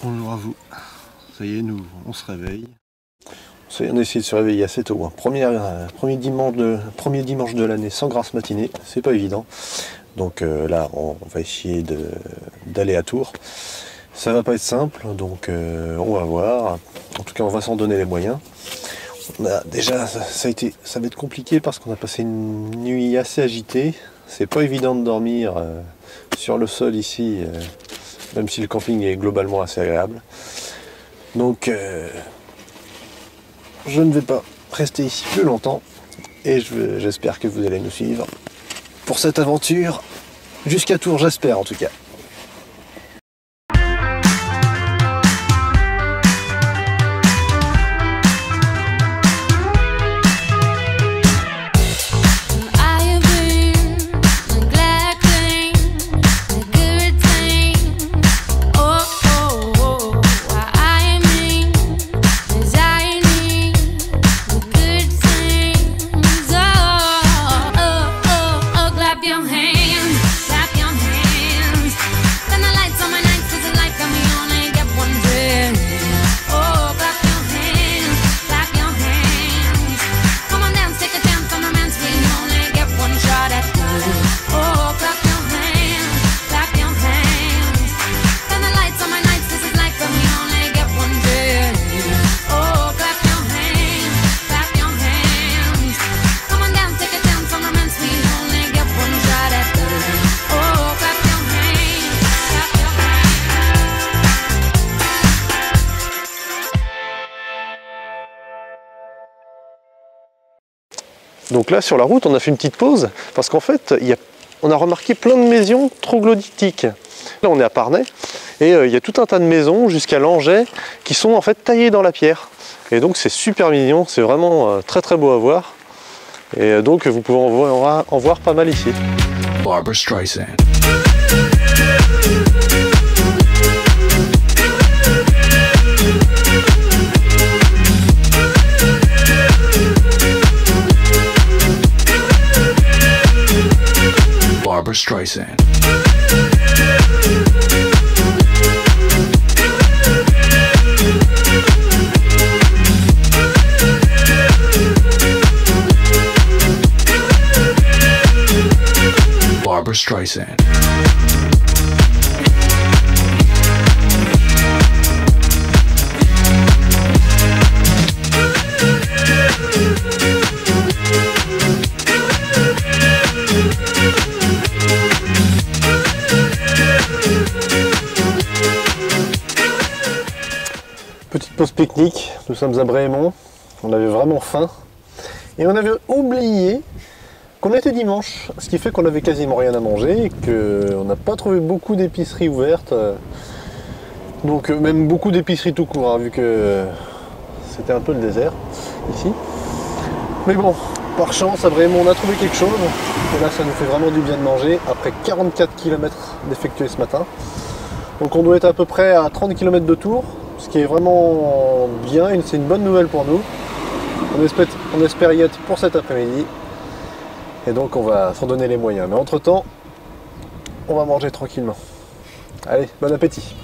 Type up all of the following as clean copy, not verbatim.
Bonjour à vous. Ça y est, on se réveille. On a essayé de se réveiller assez tôt. Hein. Premier dimanche de l'année sans grasse matinée, c'est pas évident. Donc là, on va essayer d'aller à Tours. Ça va pas être simple, donc on va voir. En tout cas, on va s'en donner les moyens. Déjà, ça va être compliqué parce qu'on a passé une nuit assez agitée. C'est pas évident de dormir sur le sol ici, même si le camping est globalement assez agréable. Donc, je ne vais pas rester ici plus longtemps et j'espère que vous allez nous suivre pour cette aventure jusqu'à Tours, j'espère en tout cas. Donc là, sur la route, on a fait une petite pause parce qu'en fait, on a remarqué plein de maisons troglodytiques. Là, on est à Parnay et il y a tout un tas de maisons jusqu'à Langeais qui sont en fait taillées dans la pierre. Et donc, c'est super mignon, c'est vraiment très très beau à voir. Et donc, vous pouvez en voir pas mal ici. Barbra Streisand. Barbra Streisand. Barbra Streisand. Petite pause pique-nique, nous sommes à Brémond, on avait vraiment faim et on avait oublié qu'on était dimanche, ce qui fait qu'on avait quasiment rien à manger et qu'on n'a pas trouvé beaucoup d'épiceries ouvertes, donc même beaucoup d'épiceries tout court, hein, vu que c'était un peu le désert ici. Mais bon, par chance à Brémond on a trouvé quelque chose et là ça nous fait vraiment du bien de manger après 44 km d'effectuer ce matin. Donc on doit être à peu près à 30 km de Tours. Ce qui est vraiment bien, c'est une bonne nouvelle pour nous. On espère y être pour cet après-midi. Et donc on va s'en donner les moyens. Mais entre temps, on va manger tranquillement. Allez, bon appétit.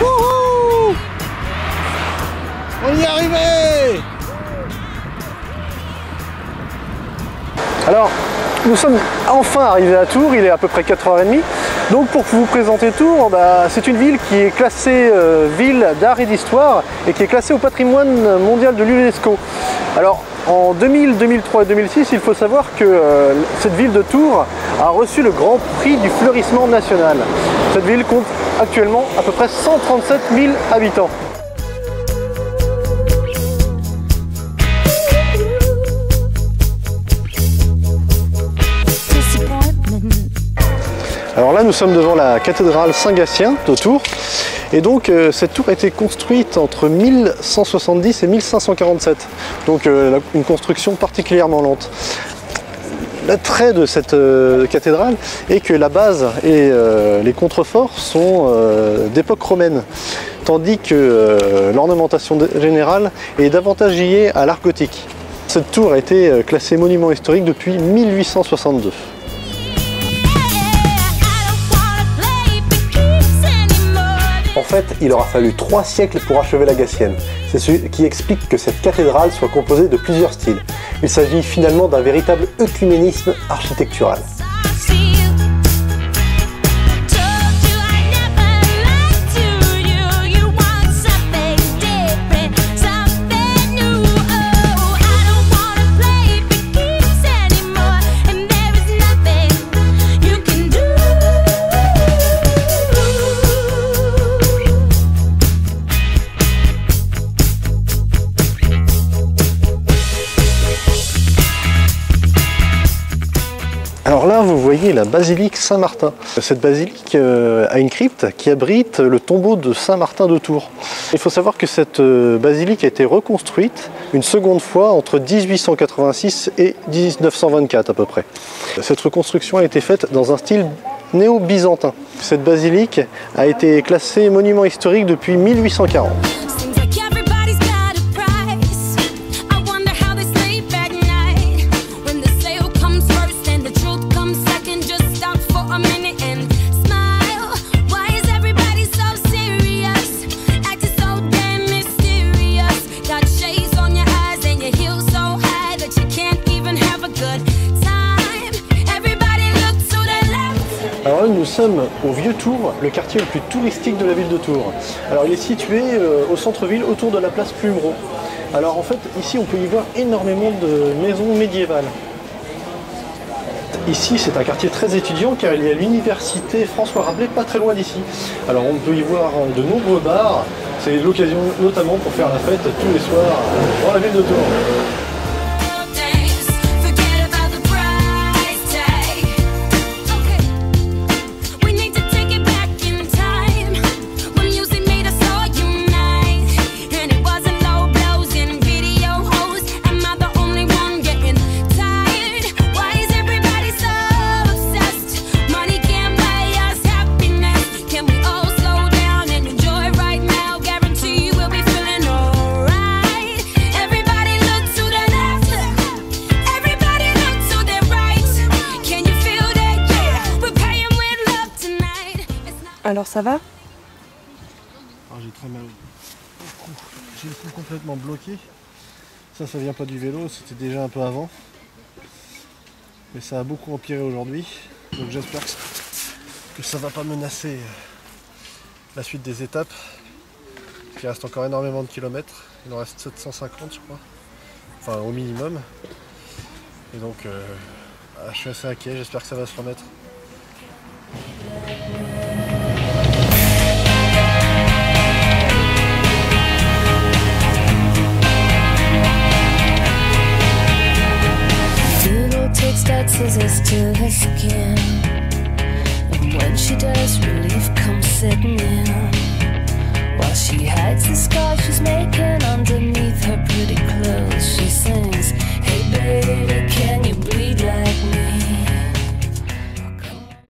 Wouhou! On y est arrivé! Alors, nous sommes enfin arrivés à Tours, il est à peu près 4h30. Donc pour vous présenter Tours, c'est une ville qui est classée ville d'art et d'histoire et qui est classée au patrimoine mondial de l'UNESCO. Alors en 2000, 2003 et 2006, il faut savoir que cette ville de Tours a reçu le Grand Prix du fleurissement national. Cette ville compte actuellement à peu près 137 000 habitants. Alors là, nous sommes devant la cathédrale Saint-Gatien de Tours. Et donc, cette tour a été construite entre 1170 et 1547. Donc, une construction particulièrement lente. L'attrait de cette cathédrale est que la base et les contreforts sont d'époque romaine. Tandis que l'ornementation générale est davantage liée à l'art gothique. Cette tour a été classée monument historique depuis 1862. fait, il aura fallu 3 siècles pour achever la Gatienne. C'est ce qui explique que cette cathédrale soit composée de plusieurs styles. Il s'agit finalement d'un véritable œcuménisme architectural. Alors là, vous voyez la basilique Saint-Martin. Cette basilique a une crypte qui abrite le tombeau de Saint-Martin de Tours. Il faut savoir que cette basilique a été reconstruite une seconde fois entre 1886 et 1924 à peu près. Cette reconstruction a été faite dans un style néo-byzantin. Cette basilique a été classée monument historique depuis 1840. Alors là, nous sommes au Vieux-Tours, le quartier le plus touristique de la ville de Tours. Alors il est situé au centre-ville, autour de la place Plumereau. Alors en fait, ici on peut y voir énormément de maisons médiévales. Ici c'est un quartier très étudiant car il y a l'université François Rabelais pas très loin d'ici. Alors on peut y voir de nombreux bars, c'est l'occasion notamment pour faire la fête tous les soirs dans la ville de Tours. Alors ça va? J'ai très mal. J'ai le cou complètement bloqué. Ça vient pas du vélo, c'était déjà un peu avant. Mais ça a beaucoup empiré aujourd'hui. Donc j'espère que ça va pas menacer la suite des étapes. Il reste encore énormément de kilomètres. Il en reste 750 je crois. Enfin au minimum. Et donc je suis assez inquiet, j'espère que ça va se remettre. Takes scissors to her skin, and when she does, relief comes setting in. While she hides the scars she's made